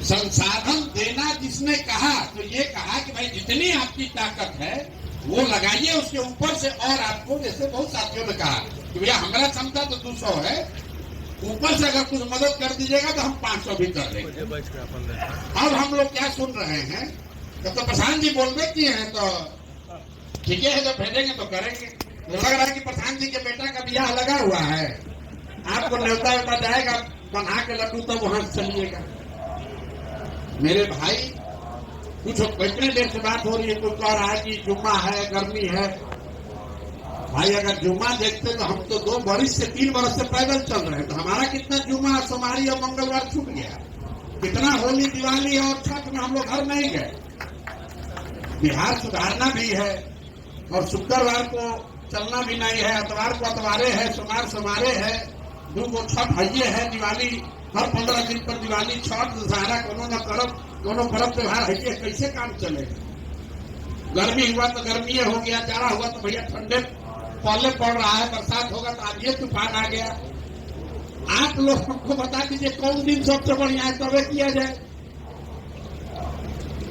संसाधन देना जिसने कहा तो ये कहा कि भाई जितनी आपकी ताकत है वो लगाइए, उसके ऊपर से और आपको, जैसे बहुत साथियों ने कहा कि भैया हमारा क्षमता तो 200 है, ऊपर से अगर कुछ मदद कर दीजिएगा तो हम 500 भी कर देंगे। अब हम लोग क्या सुन रहे हैं, तो प्रधान जी बोलते किए हैं तो ठीक है, जब भेजेंगे तो करेंगे। लग रहा है कि प्रधान जी के बेटा का ब्याह लगा हुआ है, आपको न्योता व्योता जाएगा बना के लड्डू तब वहां चलिएगा। मेरे भाई कुछ इतने देर से बात हो रही है, कोई कह रहा है कि जुम्मा है, गर्मी है। भाई अगर जुम्मा देखते तो हम तो 2 बरिस से 3 बरस से पैदल चल रहे हैं, तो हमारा कितना जुम्मा, सोमवारी और मंगलवार छूट गया। कितना होली, दिवाली और छठ में हम लोग घर नहीं गए। बिहार सुधारना भी है और शुक्रवार को चलना भी नहीं है, अतवार को अतवारे है, सोमवार सोमारे है, 2 को छठ हइये है, दिवाली हर 15 दिन पर दिवाली, छठ, दशहरा, दोनों पर्व त्योहार है। कैसे काम चलेगा? गर्मी हुआ तो गर्मी हो गया, जाड़ा हुआ तो भैया ठंडे पहले पड़ रहा है, बरसात होगा तो आज ये तूफान आ गया। आप लोग हमको बता दीजिए कौन दिन सबसे बढ़िया है, तबे किया जाए।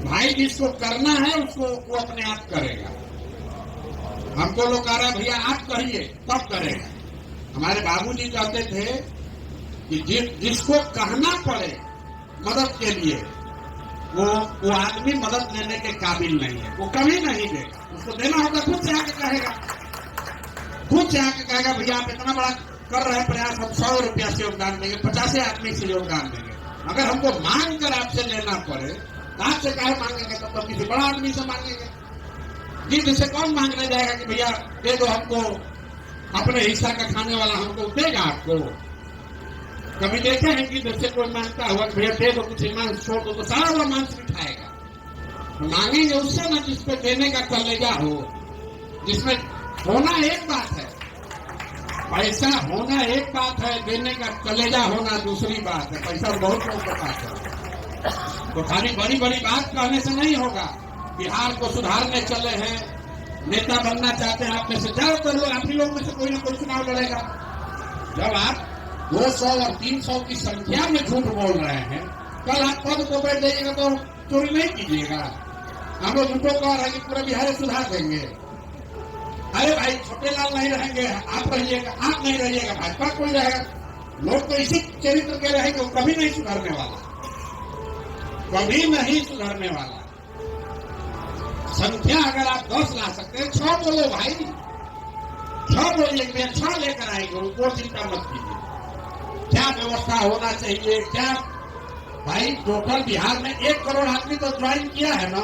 भाई जिसको करना है उसको वो अपने आप करेगा। हमको लोग कह रहे हैं भैया आप करिए तब करेगा। हमारे बाबूजी कहते थे कि जिसको कहना पड़े मदद के लिए वो आदमी मदद लेने के काबिल नहीं है, वो कभी नहीं देगा। उसको देना होगा खुद से आके कहेगा, खुद से आके कहेगा भैया आप इतना बड़ा कर रहे हैं प्रयास, हम 100 रुपया से योगदान देंगे, 50 आदमी से योगदान देंगे। अगर हमको मांग कर आपसे लेना पड़े तो आपसे काहे मांगेंगे, तब तो किसी बड़ा आदमी से मांगेंगे। जिससे कौन मांगने जाएगा कि भैया दे दो हमको, अपने हिस्सा का खाने वाला हमको देगा आपको। कभी देखे हैं कि जैसे कोई मांगता हुआ भैया दे दो, कुछ मांग छोड़ दो, तो सारा वो मांस भी खाएगा। मांगेंगे उससे ना जिसपे देने का कलेजा हो, जिसमें होना एक बात है, पैसा होना एक बात है, देने का कलेजा होना दूसरी बात है। पैसा बहुत लोग के पास है, तो खाली बड़ी बड़ी बात कहने से नहीं होगा। बिहार को सुधारने चले हैं, नेता बनना चाहते हैं, आप में से ज्यादातर लोग, आप ही लोग में से कोई ना कोई चुनाव लड़ेगा। जब आप 200 और 300 की संख्या में झूठ बोल रहे हैं, कल आप पद को बैठ जाइएगा तो चोरी नहीं कीजिएगा। हम लोग झूठों कह रहे हैं कि पूरा बिहार सुधार देंगे। अरे भाई छोटे लाल नहीं रहेंगे, आप रहिएगा, आप नहीं रहिएगा, भाजपा कोई रहेगा। लोग तो इसी चरित्र के रहेंगे, वो कभी नहीं सुधरने वाला, कभी नहीं सुधरने वाला। संख्या अगर आप 10 ला सकते हैं, 6 बोलो भाई, 6 बोलिए, 6 लेकर आएंगे, उनको चिंता मत कीजिए। क्या व्यवस्था होना चाहिए, क्या भाई टोटल बिहार में 1 करोड़ आदमी तो ज्वाइन किया है ना।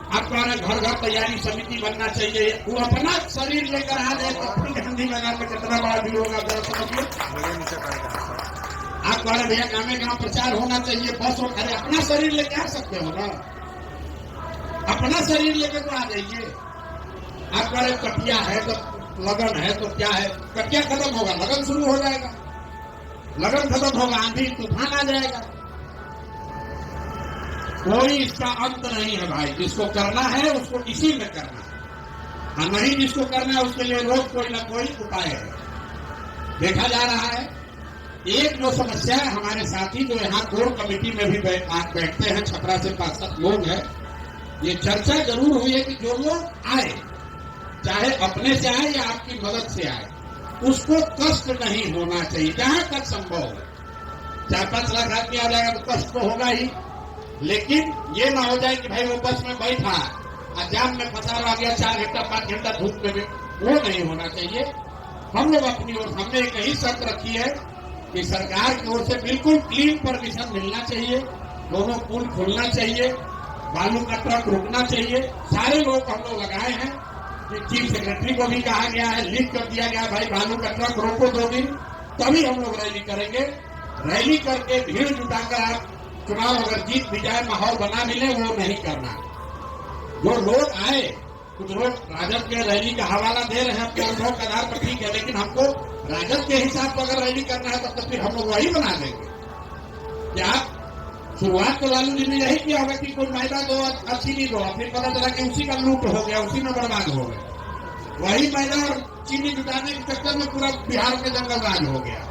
आप कह रहे घर घर तैयारी समिति बनना चाहिए, वो अपना शरीर लेकर आ जाए तो अपनी गांधी मैदान में कितना बड़ा भीड़ होगा जरा समझिए। आप कह रहे भैया गाँव गाँव प्रचार होना चाहिए, बस हो, अरे अपना शरीर लेके आ सकते हो ना, अपना शरीर लेके तो आ जाइए। आप कह रहे कटिया है तो लगन है तो क्या है, कटिया खत्म होगा लगन शुरू हो जाएगा, लगन खत्म होगा आंधी तूफान आ जाएगा। कोई इसका अंत नहीं है भाई। जिसको करना है उसको इसी में करना है, और नहीं जिसको करना है उसके लिए रोज कोई ना कोई उपाय है। देखा जा रहा है एक जो समस्या है, हमारे साथी जो यहाँ कोर कमेटी में भी बैठते हैं, छपरा से 5-7 लोग हैं, ये चर्चा जरूर हुई है कि जो लोग आए, चाहे अपने से आए या आपकी मदद से आए, उसको कष्ट नहीं होना चाहिए जहां तक संभव है। 4-5 लाख आदमी आ जाएगा तो कष्ट तो होगा ही, लेकिन ये ना हो जाए कि भाई वो बस में बैठा और जाम में फंसा रह गया 4 घंटा 5 घंटा धूप में, वो नहीं होना चाहिए। हम लोग अपनी ओर हमने एक ही शर्त रखी है कि सरकार की ओर से बिल्कुल क्लीन परमिशन मिलना चाहिए, दोनों पुल खुलना चाहिए, बालू का ट्रक रुकना चाहिए। सारे लोग हम लोग लगाए हैं, चीफ सेक्रेटरी को भी कहा गया है, लिख कर दिया गया भाई बालू का ट्रक रोको 2 दिन, तभी हम लोग रैली करेंगे। रैली करके भीड़ जुटाकर आप चुनाव अगर जीत भी जाए, माहौल बना मिले, वो नहीं करना। जो लोग आए, कुछ लोग राजद के रैली का हवाला दे रहे हैं अपने अनुभव के आधार पर, ठीक है, लेकिन हमको राजद के हिसाब पर अगर रैली करना है तब तो फिर हम लोग वही बना देंगे। क्या शुरुआत तो लालू जी ने यही किया होगा कि कोई मैदा दो और चीनी दो, फिर पता चला कि उसी का लूट हो गया, उसी में बर्बाद हो गया। वही मैदा और चीनी जुटाने के चक्कर में पूरा बिहार के जंगल राज हो गया।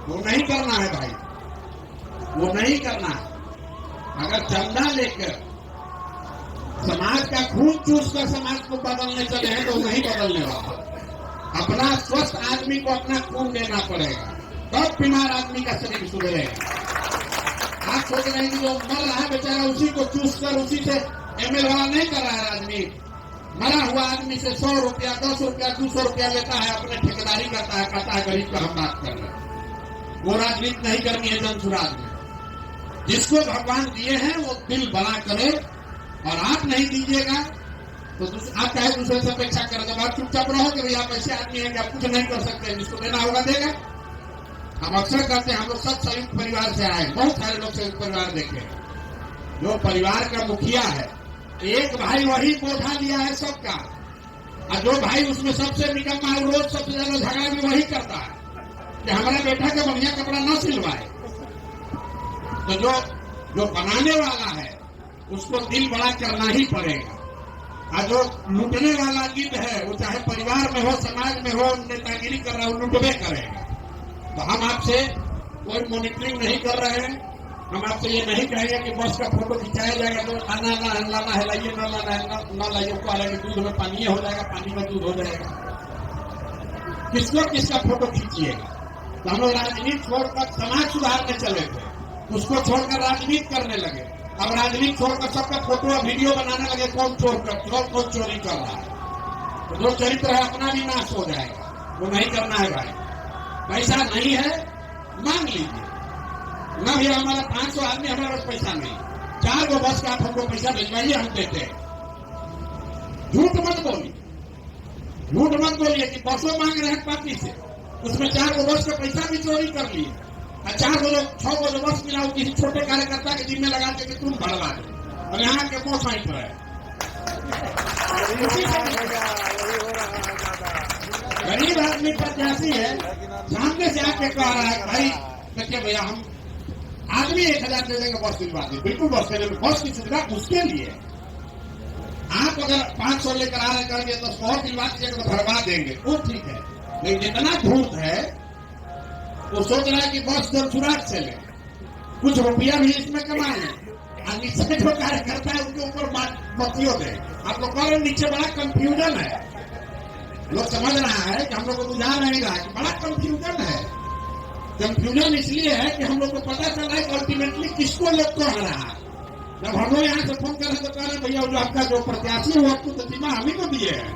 वो नहीं करना है भाई, वो नहीं करना है। अगर चंदा लेकर समाज का खून चूस कर समाज को बदलने चले हैं तो नहीं बदलने वाला। अपना स्वस्थ आदमी को अपना खून देना पड़ेगा, तब बीमार आदमी का शरीर सुधरेगा। आप सोच रहे हैं कि जो मर रहा है बेचारा उसी को चूस कर उसी से एमएल वाला नहीं कर रहा है राजनीति। मरा हुआ आदमी से 100 रुपया 10 रुपया 200 रुपया लेता है, अपने ठेकेदारी करता है, कहता है गरीब का हम बात कर रहे हैं। वो राजनीति नहीं करनी है जनसुराज में। जिसको भगवान दिए हैं वो दिल बड़ा करे, और आप नहीं दीजिएगा तो आप चाहे दूसरे से अपेक्षा करें, जब आप चुपचाप रहो कि भैया आप ऐसे आदमी हैं कि आप कुछ नहीं कर सकते, जिसको देना होगा देगा। हम अक्सर कहते हैं, हम लोग सब संयुक्त परिवार से आए, बहुत सारे लोग संयुक्त परिवार देखे। जो परिवार का मुखिया है, एक भाई वही बोझा लिया है सबका, और जो भाई उसमें सबसे निकम्मा है, रोज सबसे ज्यादा झगड़ा भी वही करता है कि हमारा बेटा के बढ़िया कपड़ा न सिलवाए। तो जो बनाने वाला है उसको दिल बड़ा करना ही पड़ेगा, और जो लूटने वाला गिद्ध है वो चाहे परिवार में हो, समाज में हो, नेतागिरी कर रहा है, वो लूटबे करेगा। तो हम आपसे कोई मॉनिटरिंग नहीं कर रहे हैं। हम आपसे ये नहीं कहेंगे कि बस का फोटो खिंचाया जाएगा तो आना है लाइए, न लाइए को अलग, दूध में पानी हो जाएगा, पानी में दूध हो जाएगा। किसका फोटो खींचिएगा? तो हम लोग राजनीति छोड़कर समाज सुधारने चले थे, उसको छोड़कर राजनीति करने लगे। अब राजनीति छोड़कर सबका फोटो और वीडियो बनाने लगे, कौन कौन चोरी कर रहा है। तो जो चरित्र है अपना भी नाश हो जाएगा, वो नहीं करना है भाई। पैसा नहीं है मांग लीजिए ना भैया, हमारा 500 आदमी, हमारे पास पैसा नहीं, 4 गो बस का आप हमको पैसा भिजवाइए, हम देते हैं। झूठ मत बोलिए कि बसों मांग रहे हैं पार्टी से, उसमें 4 गो बस का पैसा भी चोरी कर लिए, और 6 गो जो बस मिला किसी छोटे कार्यकर्ता के जिम्मे लगा के तुम भरवा दो, और यहाँ के मोह साइट रहे। गरीब आदमी प्रत्याशी है, सामने से आके कह रहा है भाई देखिए भैया हम आदमी 1000 दे देंगे, बस दिलवा देंगे, बिल्कुल बस दे देंगे, बस की सुविधा उसके लिए। आप अगर 500 लेकर आ रहे करेंगे तो 100 दिलवा दीजिएगा तो भरवा देंगे, वो ठीक है। लेकिन जितना धूर्त है वो सोच रहा है कि बस जनसुराज से ले, कुछ रुपया भी इसमें कमा ले, और नीचे जो कार्यकर्ता है उनके ऊपर बत्तियों दे। आप लोग कह रहे नीचे बड़ा कंफ्यूजन है, लोग समझ रहा है कि हम लोग को बुझा नहीं रहा है कि बड़ा कंफ्यूजन है। कंफ्यूजन इसलिए है कि हम लोग को पता चला है अल्टीमेटली किसको लोग कह रहा है। जब हम लोग यहाँ से फोन कर रहे तो कह रहे भैया जो आपका जो प्रत्याशी है वो आपको प्रतिमा हम ही को दिए है।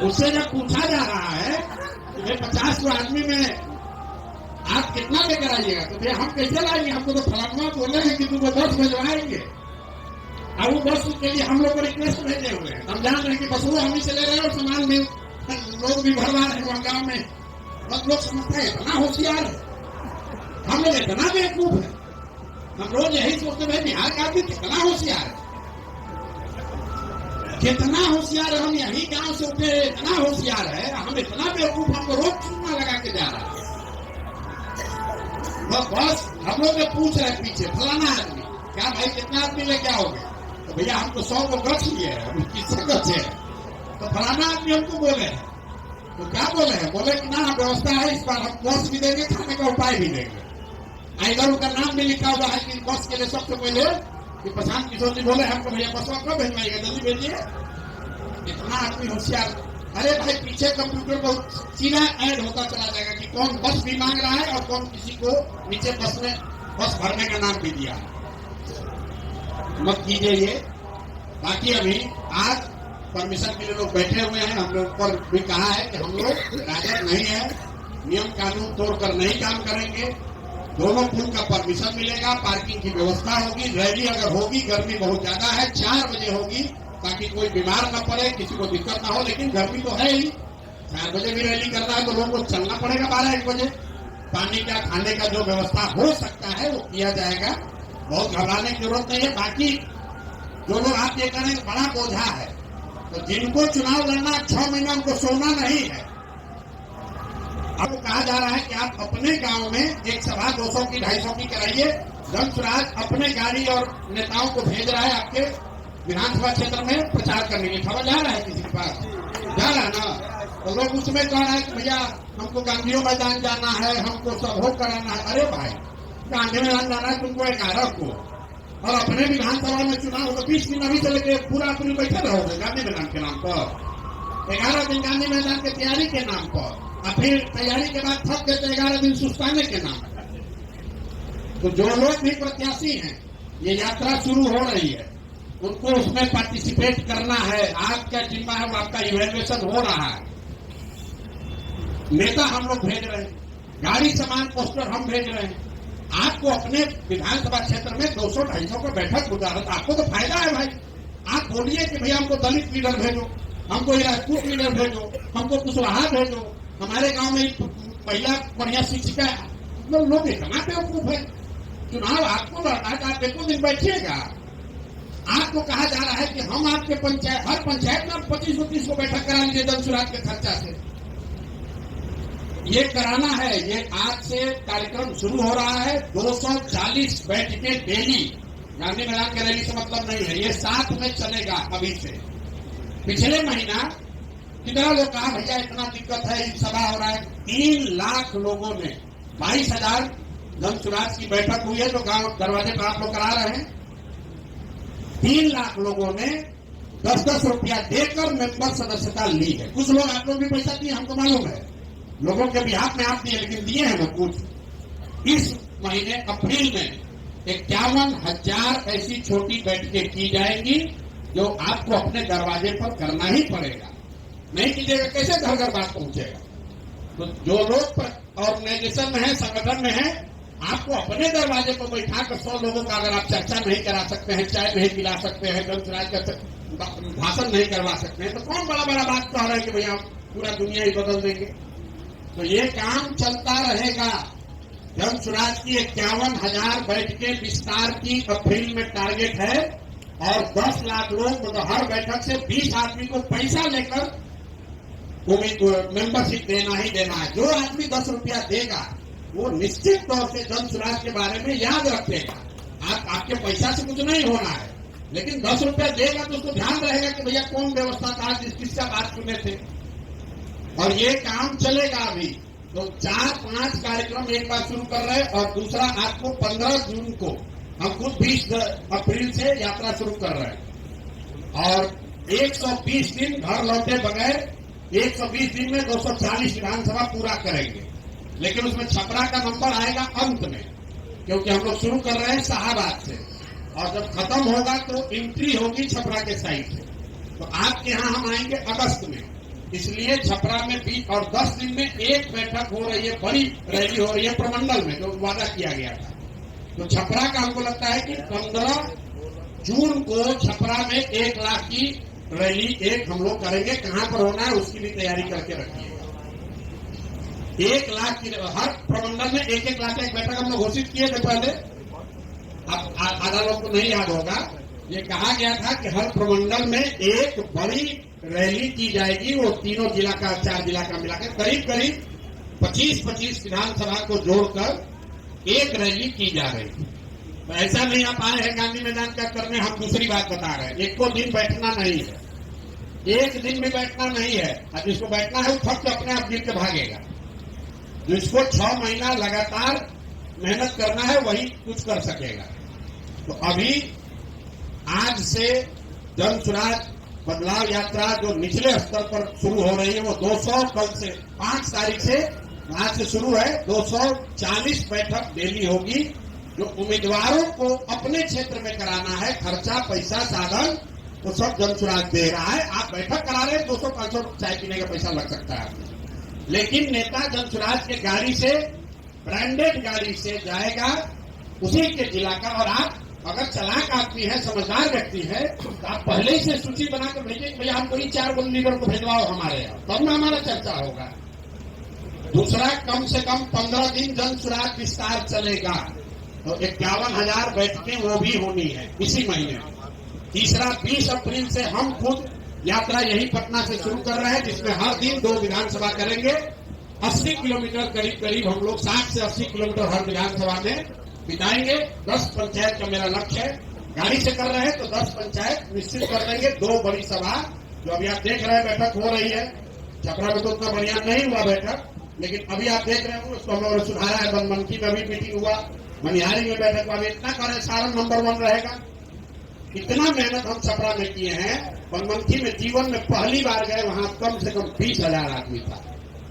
उससे जब पूछा जा रहा है कि भाई 50 को आदमी में आप कितना लेकर आइएगा, तो भैया हम कैसे लाएंगे, हमको तो फलाना बोले हैं कि तुमको बस भिजवाएंगे, और वो बस के लिए हम लोग को रिक्वेस्ट भेजे हुए हैं। हम जान रहे हैं कि बस वो हम ही से ले रहे हैं, और सामान भी लोग भी भरवा रहे हैं गाँव में। बस लोग समझते हैं इतना होशियार है, हम लोग इतना बेवकूफ है। हम रोज यही सोचते हैं बिहार का आदमी कितना होशियार है, कितना होशियार है। हम यही गांव से उठे, इतना होशियार है, हम इतना बेवकूफ, हमको रोज चूना लगा के जा रहा है। बस हम लोग पूछ रहे पीछे फलाना आदमी क्या भाई कितना आदमी लेके आओगे, तो भैया हम तो 100 को गछ लिए है, किससे गछे है, तो फलाना आदमी हमको बोले हैं। तो क्या बोले हैं, बोले कि ना व्यवस्था है, इस बार हम बस भी देंगे, खाने का उपाय भी देंगे। इधर उनका नाम भी लिखा हुआ है कि बस के लिए सबसे पहले कि प्रशांत किशोर जी बोले हमको भैया बस कब भेजवाइएगा, जल्दी भेजिए। इतना आदमी होशियार। अरे भाई पीछे कंप्यूटर पर सीधा ऐड होता चला जाएगा कि कौन बस भी मांग रहा है और कौन किसी को नीचे बस में बस भरने का नाम भी दिया। मत कीजिए ये। बाकी अभी आज परमिशन के लिए लोग बैठे हुए हैं, हम लोग पर भी कहा है कि हम लोग राजद नहीं है, नियम कानून तोड़कर नहीं काम करेंगे। दोनों पुल का परमिशन मिलेगा, पार्किंग की व्यवस्था होगी, रैली अगर होगी, गर्मी बहुत ज्यादा है, 4 बजे होगी ताकि कोई बीमार न पड़े, किसी को दिक्कत ना हो। लेकिन गर्मी तो है ही, 4 बजे भी रैली करना है तो लोगों को चलना पड़ेगा 12-1 बजे। पानी का खाने का जो व्यवस्था हो सकता है वो किया जाएगा, बहुत घबराने की जरूरत नहीं है। बाकी जो लोग आप ये करें बड़ा बोझा है, तो जिनको चुनाव लड़ना 6 महीना उनको सोना नहीं है। अब कहा जा रहा है कि आप अपने गांव में एक सभा 200 की 250 की कराइए। जनसुराज अपने गाड़ी और नेताओं को भेज रहा है आपके विधानसभा क्षेत्र में प्रचार करने के लिए। खबर जा रहा है किसी के पास, जा रहा है ना, तो लोग उसमें कह रहा है कि भैया हमको गांधी मैदान जाना है, हमको सब हो कराना है। अरे भाई गांधी मैदान जाना है तुमको 11 को, और अपने विधानसभा में चुनाव होगा 20 दिन अभी से लेके पूरा अप्रैल बैठे रहोगे गांधी मैदान के नाम पर। 11 दिन गांधी मैदान की तैयारी के नाम पर, और फिर तैयारी के बाद थक गए तो 11 दिन सुस्ताने के नाम पर। तो जो लोग भी प्रत्याशी हैं, ये यात्रा शुरू हो रही है, उनको उसमें पार्टिसिपेट करना है। आपका जिम्मा है, वो आपका इवैल्यूएशन हो रहा है। नेता हम लोग भेज रहे हैं, गाड़ी सामान पोस्टर हम भेज रहे हैं। आपको अपने विधानसभा क्षेत्र में 200-250 का बैठक गुजारत, आपको तो फायदा है भाई। आप बोलिए कि भैया हमको दलित लीडर भेजो, हमको राजपूत लीडर भेजो, हमको कुशवाहा भेजो, हमारे गांव में महिला बढ़िया शिक्षिका। लोग इतना बेवकूफ है। चुनाव आपको लड़ना है, आप एको दिन बैठिएगा। आपको कहा जा रहा है कि हम आपके पंचायत, हर पंचायत में 25-30 को बैठक करा लीजिए जन सुराज के खर्चा से। ये कराना है। ये आज से कार्यक्रम शुरू हो रहा है। 240 बैठकें डेली। गांधी मैदान की रैली से मतलब नहीं है, ये साथ में चलेगा अभी से। पिछले महीना कितना लोग कहा भैया इतना दिक्कत है, सभा हो रहा है। 3 लाख लोगों ने 22,000 जन सुराज की बैठक हुई है, जो गांव दरवाजे पर आप लोग करा रहे हैं। 3 लाख लोगों ने 10-10 रुपया देकर मेंबर सदस्यता ली है। कुछ लोग, आप लोग भी पैसा दिए, हमको मालूम है, लोगों के बिहाफ में आप दिए, लेकिन दिए हैं ना कुछ। इस महीने अप्रैल में 51,000 ऐसी छोटी बैठकें की जाएंगी, जो आपको अपने दरवाजे पर करना ही पड़ेगा। नहीं कीजिएगा कैसे घर घर बात पहुंचेगा। तो जो लोग ऑर्गेनाइजेशन में है, संगठन में है, आपको अपने दरवाजे पर बैठा कर 100 लोगों का अगर आप चर्चा नहीं करा सकते हैं, चाय नहीं पिला सकते हैं, जन सुराज का भाषण नहीं करवा सकते हैं, तो कौन बड़ा बड़ा बात कह रहा है कि भैया पूरा दुनिया ही बदल देंगे। तो ये काम चलता रहेगा। जन सुराज की 51,000 बैठकें विस्तार की अप्रैल में टारगेट है, और 10 लाख लोग, मतलब हर बैठक से 20 आदमी को पैसा लेकर मेंबरशिप देना ही देना है। जो आदमी 10 रुपया देगा वो निश्चित तौर से जन सुराज के बारे में याद रखेगा। आपके पैसा से कुछ नहीं होना है, लेकिन 10 रुपया देगा तो उसको ध्यान रहेगा कि भैया कौन व्यवस्था था, किसका बात सुने थे। और ये काम चलेगा अभी। तो 4-5 कार्यक्रम एक बार शुरू कर रहे हैं, और दूसरा आपको 15 जून को हम खुद 20 अप्रैल से यात्रा शुरू कर रहे हैं। और 120 दिन घर लौटे बगैर 120 दिन में 240 विधानसभा पूरा करेंगे। लेकिन उसमें छपरा का नंबर आएगा अंत में, क्योंकि हम लोग शुरू कर रहे हैं शाहबाद से, और जब खत्म होगा तो एंट्री होगी छपरा के साइड से। तो आपके यहां हम आएंगे अगस्त में, इसलिए छपरा में 20 और 10 दिन में एक बैठक हो रही है, बड़ी रैली हो रही है प्रमंडल में, जो वादा किया गया था। तो छपरा का हमको लगता है कि 15 जून को छपरा में 1 लाख की रैली एक हम लोग करेंगे। कहां पर होना है उसकी भी तैयारी करके रखिएगा। 1 लाख की हर प्रमंडल में 1-1 लाख का एक बैठक हम लोग घोषित किए थे पहले। अब आधा लोग को नहीं याद होगा, ये कहा गया था कि हर प्रमंडल में एक बड़ी रैली की जाएगी। वो तीनों जिला का, 4 जिला का मिलाकर करीब करीब 25-25 विधानसभा को जोड़कर एक रैली की जा रही है। तो ऐसा नहीं आप आए हैं गांधी मैदान का करने, हम दूसरी बात बता रहे हैं। एक को दिन बैठना नहीं है, एक दिन भी बैठना नहीं है। अब जिसको बैठना है वो थक के अपने आप गिर के भागेगा। जिसको 6 महीना लगातार मेहनत करना है वही कुछ कर सकेगा। तो अभी आज से जन सुराज बदलाव यात्रा जो निचले स्तर पर शुरू हो रही है, वो 200 कल से 5 तारीख से आज से शुरू है। 240 बैठक डेली होगी, जो उम्मीदवारों को अपने क्षेत्र में कराना है। खर्चा, पैसा, साधन तो सब जन सुराज दे रहा है। आप बैठक करा रहे हैं, 200-500 चाय पीने का पैसा लग सकता है, लेकिन नेता जन सुराज के गाड़ी से, ब्रांडेड गाड़ी से जाएगा उसी के जिला का। और आप अगर चालाक आदमी है, समझदार व्यक्ति है, तो आप पहले ही से सूची बनाकर भेजें, भैया हमको ही 4 लीडर को भेजवाओ हमारे यहाँ, तब ना हमारा चर्चा होगा। दूसरा, कम से कम 15 दिन जन सुराज विस्तार चलेगा, तो 51,000 बैठकें वो भी होनी है इसी महीने। तीसरा, 20 अप्रैल से हम खुद यात्रा यही पटना से शुरू कर रहे हैं, जिसमें हर दिन 2 विधानसभा करेंगे। 80 किलोमीटर करीब करीब हम लोग 60 से 80 किलोमीटर हर विधानसभा में बिताएंगे। 10 पंचायत का मेरा लक्ष्य है। गाड़ी से कर रहे हैं तो 10 पंचायत निश्चित कर देंगे। 2 बड़ी सभा जो अभी आप देख रहे हैं बैठक हो रही है। छपरा में तो उतना बढ़िया नहीं हुआ बैठक, लेकिन अभी आप देख रहे हो उसको हम लोगों ने सुधारा है। बनमनकी में भी मीटिंग हुआ, मनिहारी में बैठक अब इतना करें सारण नंबर 1 रहेगा। इतना मेहनत हम छपरा में किए हैं। बनमनखी में जीवन में पहली बार गए, वहां कम से कम 20,000 आदमी था।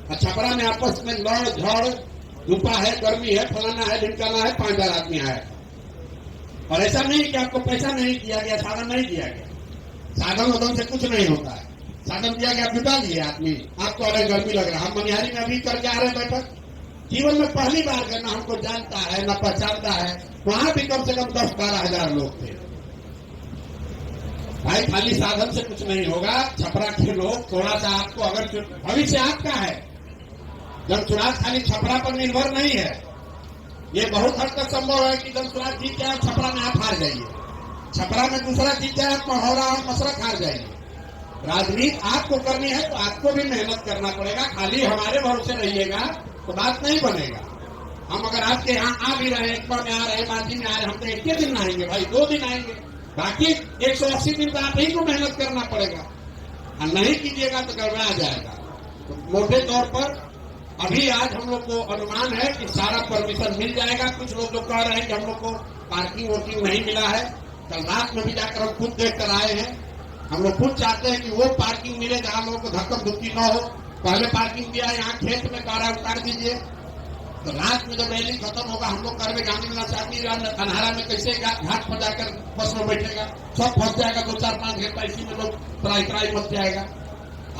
और छपरा में आपस में लड़ झड़, धूपा है, गर्मी है, फलाना है, ढिमकाना है, 5,000 आदमी आए। और ऐसा नहीं कि आपको पैसा नहीं दिया गया, साधन नहीं दिया गया। साधन वधन से कुछ नहीं होता है। साधन दिया गया, जुटा लिए आदमी। आपको अरे गर्मी लग रहा है, हम मनिहारी में अभी करके आ रहे बैठक। जीवन में पहली बार गए, ना हमको जानता है ना पहचानता है। वहां भी कम से कम 10-12 हजार लोग थे। भाई खाली साधन से कुछ नहीं होगा। छपरा के लोग थोड़ा सा आपको, अगर भविष्य आपका है, जनसुराज खाली छपरा पर निर्भर नहीं है। ये बहुत हद तक संभव है कि जनसुराज जीत जाए, छपरा में आप हार जाइए। छपरा में दूसरा जीत जाए, आप महोरा और मसरत हार जाइए। राजनीति आपको करनी है तो आपको भी मेहनत करना पड़ेगा। खाली हमारे भरोसे रहिएगा तो बात नहीं बनेगा। हम अगर आपके यहाँ आ भी रहे, एक बार में आ रहे, मांझी में आ रहे, हम तो एक दिन आएंगे भाई, 2 दिन आएंगे। बाकी 180 दिन तो आप ही को मेहनत करना पड़ेगा। और नहीं कीजिएगा तो गड़बड़ा जाएगा। तो मोटे तौर पर अभी आज हम लोग को अनुमान है कि सारा परमिशन मिल जाएगा। कुछ लोग जो कह रहे हैं कि हम लोग को पार्किंग वोर्किंग नहीं मिला है। कल रात में भी जाकर हम खुद देख कर आए हैं। हम लोग खुद चाहते हैं कि वो पार्किंग मिले जहां लोगों को धक्कम धुक्की न हो। पहले पार्किंग दिया, यहाँ खेत में कारा उतार दीजिए। तो रात में जब रैली खत्म होगा, हम लोग करवे गांधी मिला चाहती अनहारा में कैसे घाट पर जाकर बस में बैठेगा, सब फंस जाएगा। 2-4-5 घंटा इसी में लोग त्राई मच जाएगा।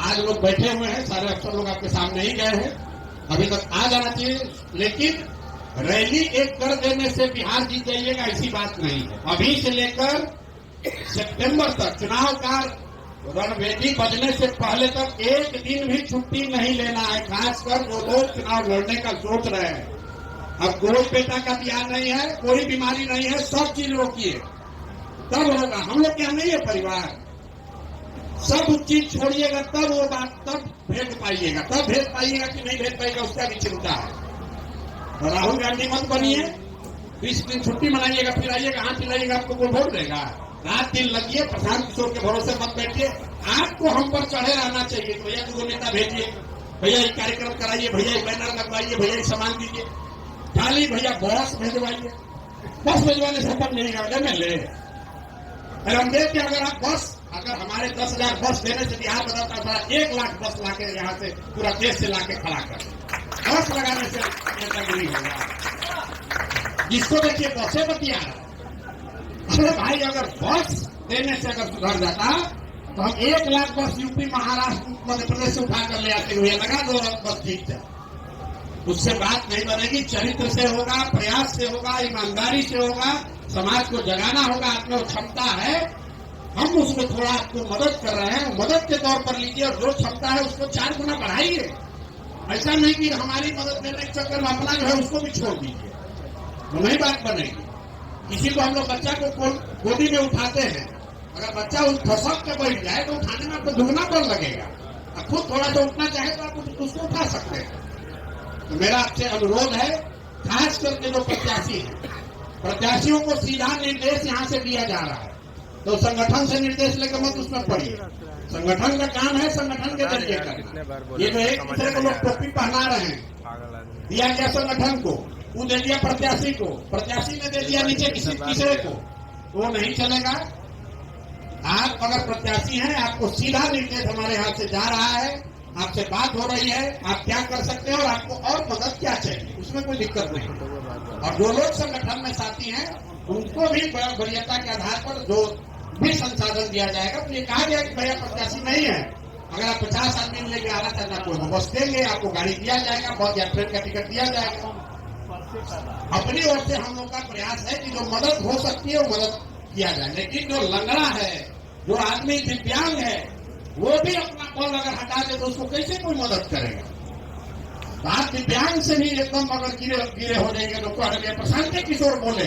आज लोग बैठे हुए हैं, सारे अफसर लोग आपके सामने ही गए हैं। अभी तक आ जाना चाहिए, लेकिन रैली एक कर देने से बिहार जीत जाइएगा ऐसी बात नहीं है। अभी से लेकर सितंबर तक चुनाव का रणभेदी बजने से पहले तक एक दिन भी छुट्टी नहीं लेना है। खासकर जो लोग चुनाव लड़ने का सोच रहे हैं। अब कोई बेटा का बिहार नहीं है, कोई बीमारी नहीं है, सब चीज रोकिए तब होगा। हम लोग क्या नहीं है परिवार, सब चीज छोड़िएगा तब वो बात, तब भेज पाइएगा। तब भेज पाइएगा कि नहीं भेज पाइएगा उसका भी चिंता है। तो राहुल गांधी मत बनिए, 20 दिन छुट्टी मनाइएगा, फिर आइएगा, हाथ मिलाइएगा, आपको कोई वोट देगा। रात दिन लगिए, प्रशांत किशोर के भरोसे मत बैठिए। आपको हम पर चढ़े रहना चाहिए। तो भैया 2 नेता भेजिए, भैया ये कार्यक्रम कराइए, भैया ये बैनर लगवाइए, भैया ये सामान दीजिए। खाली भैया बस भेजवाइए। बस भेजवाने से पर नहीं आगे में ले। हम देखते अगर आप अगर हमारे 10,000 बस देने से बिहार बदलता था, 1 लाख बस लाके यहाँ से पूरा देश से लाके खड़ा कर। बस लगाने से नेतागिरी होगा। जिसको देखिए बसें बतिया। अरे भाई अगर बस देने से अगर सुधर जाता तो हम 1 लाख बस यूपी, महाराष्ट्र, मध्य प्रदेश से उठा कर ले आते हुए लगा दो बस जीत जाए। उससे बात नहीं बनेगी। चरित्र से होगा, प्रयास से होगा, ईमानदारी से होगा, समाज को जगाना होगा। आपको क्षमता है, हम उसमें थोड़ा आपको मदद कर रहे हैं, मदद के तौर पर लीजिए। और जो क्षमता है उसको 4 गुना बढ़ाइए। ऐसा नहीं कि हमारी मदद देने के चक्कर में अपना जो है उसको भी छोड़ दीजिए, तो नहीं बात बनेगी। किसी को हम लोग बच्चा को गोदी में उठाते हैं, अगर बच्चा उस खसक के बैठ जाए तो उठाने में आपको दुगना बल लगेगा। अब खुद थोड़ा सा उठना चाहे तो आप उसको उठा सकते हैं। तो मेरा आपसे अनुरोध है, खास करके जो प्रत्याशी है, प्रत्याशियों को सीधा निर्देश यहाँ से दिया जा रहा है। तो संगठन से निर्देश लेकर मत उसमें पड़िए। संगठन का काम है संगठन के जरिए करना। ये जो एक दूसरे को लोग टोपी पहना रहे हैं, दिया गया संगठन को, वो दे दिया प्रत्याशी को, प्रत्याशी ने दे दिया नीचे किसी तीसरे को, तो वो नहीं चलेगा। आप अगर प्रत्याशी हैं, आपको सीधा निर्देश हमारे हाथ से जा रहा है, आपसे बात हो रही है, आप क्या कर सकते हैं और आपको और मदद क्या चाहिए, उसमें कोई दिक्कत नहीं। और जो लोग संगठन में साथी हैं उनको भी वरीयता के आधार पर जो भी संसाधन दिया जाएगा। तो ये कहा गया कि भैया प्रत्याशी नहीं है, अगर आप 50 आदमी लेके आना चाहता कोई बस देंगे, आपको गाड़ी दिया जाएगा, बहुत या ट्रेन का टिकट दिया जाएगा। अपनी ओर से हम लोग का प्रयास है कि जो मदद हो सकती है वो मदद किया जाए। लेकिन जो लंगड़ा है, जो आदमी दिव्यांग है, वो भी अपना बल अगर हटा दे तो उसको कैसे कोई मदद करेगा। बात दिव्यांग से भी एकदम अगर गिरे हो जाएंगे तो कह रहे प्रशांत किशोर बोले,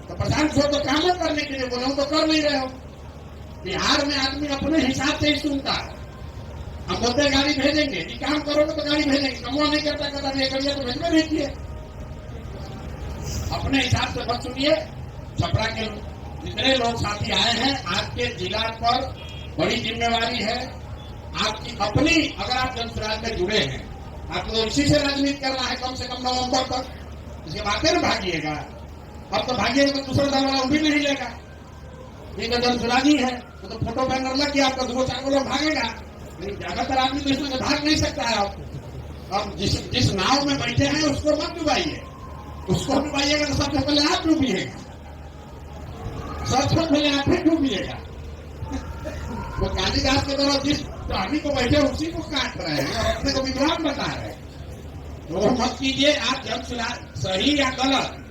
तो प्रशांत किशोर तो कामों करने के लिए बोले, वो तो कर नहीं रहे हो। बिहार में आदमी अपने हिसाब से ही सुनता है। हम बोलते गाड़ी भेजेंगे, कि काम करोगे तो गाड़ी भेजेंगे, कमवा नहीं करता कदम ये करिए तो भेजने भेजिए। अपने हिसाब से मत सुनिए। छपरा के जितने लोग साथी आए हैं, आपके जिला पर बड़ी जिम्मेवारी है आपकी अपनी। अगर आप जनसुराज में जुड़े हैं, आपको इसी से राजनीति करना है कम से कम नवंबर तक, इसके बाद फिर भागिएगा। अब तो भागिए तो दूसरा दल वाला भी नहीं लेगा, ये तो दल चुरानी है, तो फोटो बैनर लग गया आपका, 2-4 लोग भागेगा। नहीं, ज्यादातर आदमी तो इसमें भाग नहीं सकता है। अब जिस नाव में बैठे हैं उसको मत डुबाइए, उसको डुबाइएगा तो सबसे पहले आप डूबिएगा, सबसे पहले आप ही डूबिएगा। वो कालिदास के द्वारा जिस प्राणी को बैठे उसी को काट रहे हैं और अपने को विद्वान बता रहे हैं। तो वो मत कीजिए। आप जब सही या गलत